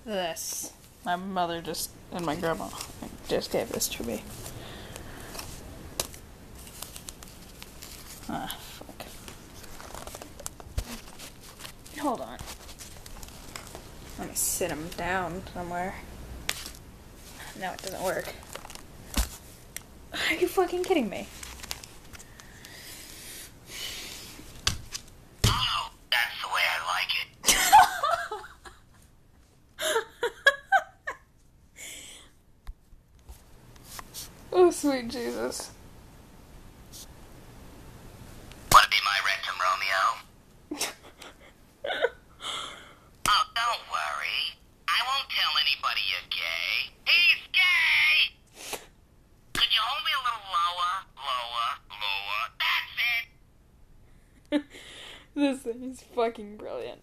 this. My mother just, and my grandma just gave this to me. Ah, fuck. Hold on. Let me sit him down somewhere. No, it doesn't work. Are you fucking kidding me? Oh, that's the way I like it. Oh, sweet Jesus. Wanna be my rectum Romeo? Oh, don't worry. I won't tell anybody you're gay. He's gay! Could you hold me a little lower? Lower, lower. That's it! This thing is fucking brilliant.